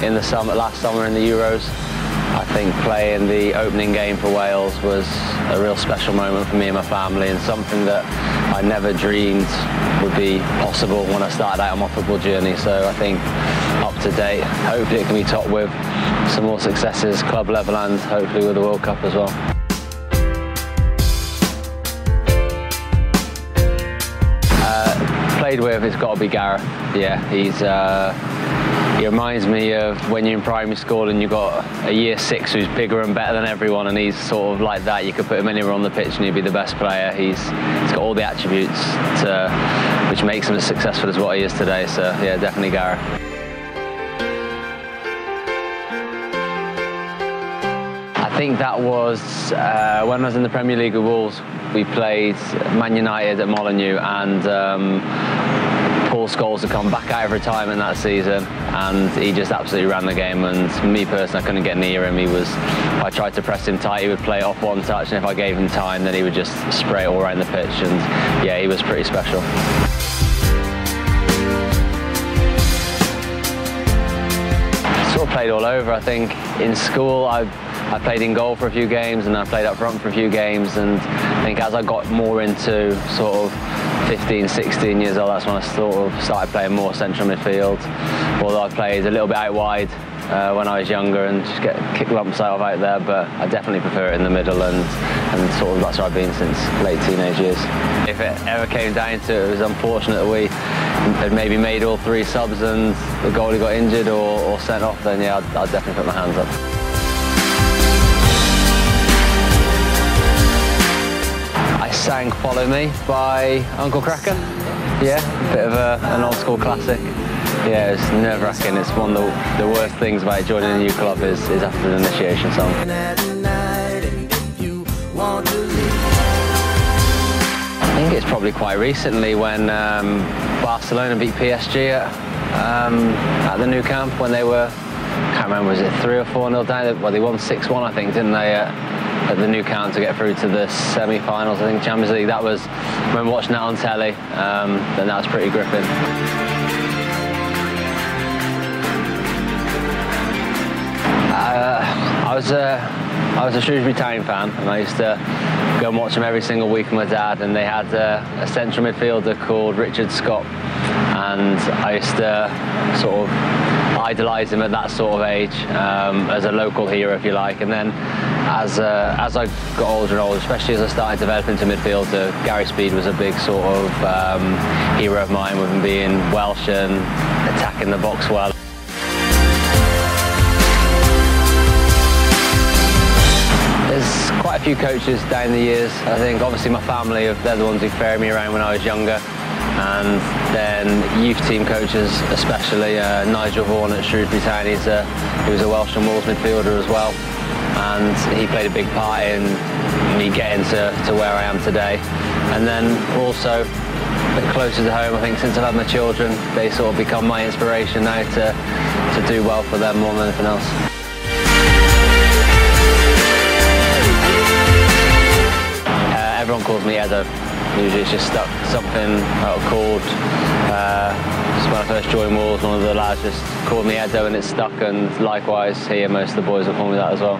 in the summer, last summer in the Euros. I think playing the opening game for Wales was a real special moment for me and my family, and something that I never dreamed would be possible when I started out on my football journey. So I think up to date, hopefully it can be topped with some more successes, club level and hopefully with the World Cup as well. Played with, it's got to be Gareth. Yeah, he reminds me of when you're in primary school and you've got a year 6 who's bigger and better than everyone, and he's sort of like that. You could put him anywhere on the pitch and he'd be the best player. He's got all the attributes which makes him as successful as what he is today. So yeah, definitely Gareth. I think that was when I was in the Premier League with Wolves. We played Man United at Molineux, and Paul Scholes had come back out of retirement that season, and he just absolutely ran the game. And me personally, I couldn't get near him. I tried to press him tight, he would play it off one touch, and if I gave him time, then he would just spray it all around the pitch. And yeah, he was pretty special. Sort of played all over. I think in school I played in goal for a few games, and I played up front for a few games, and I think as I got more into sort of 15, 16 years old, that's when I sort of started playing more central midfield, although I played a little bit out wide when I was younger and just get kick lumps out there, but I definitely prefer it in the middle, and sort of that's where I've been since late teenage years. If it ever came down to it, it was unfortunate that we had maybe made all 3 subs and the goalie got injured or sent off, then yeah, I'd definitely put my hands up. I sang Follow Me by Uncle Kracker. Yeah, a bit of an old school classic. Yeah, it's nerve-wracking. It's one of the worst things about joining a new club is after the initiation song. I think it's probably quite recently when Barcelona beat PSG at the Nou Camp when they were, I can't remember, was it 3 or 4-0 down? Well, they won 6-1, I think, didn't they? At the Nou Camp to get through to the semi-finals, I think, Champions League. That was, I remember watching that on telly, then that was pretty gripping. I was a Shrewsbury Town fan, and I used to go and watch them every single week with my dad, and they had a central midfielder called Richard Scott, and I used to sort of idolise him at that sort of age, as a local hero, if you like. And then as I got older and older, especially as I started developing into midfielder, Gary Speed was a big sort of hero of mine, with him being Welsh and attacking the box well. There's quite a few coaches down the years. I think obviously my family, they're the ones who ferried me around when I was younger. And then youth team coaches, especially Nigel Vaughan at Shrewsbury Town. He was a Welsh and Wolves midfielder as well, and he played a big part in me getting to where I am today. And then also, a bit closer to home, I think since I've had my children, they sort of become my inspiration now to do well for them more than anything else. Everyone calls me Edo. Usually it's just stuck something called, just when I first joined Wolves, one of the lads just called me Edo and it's stuck, and likewise here most of the boys will call me that as well.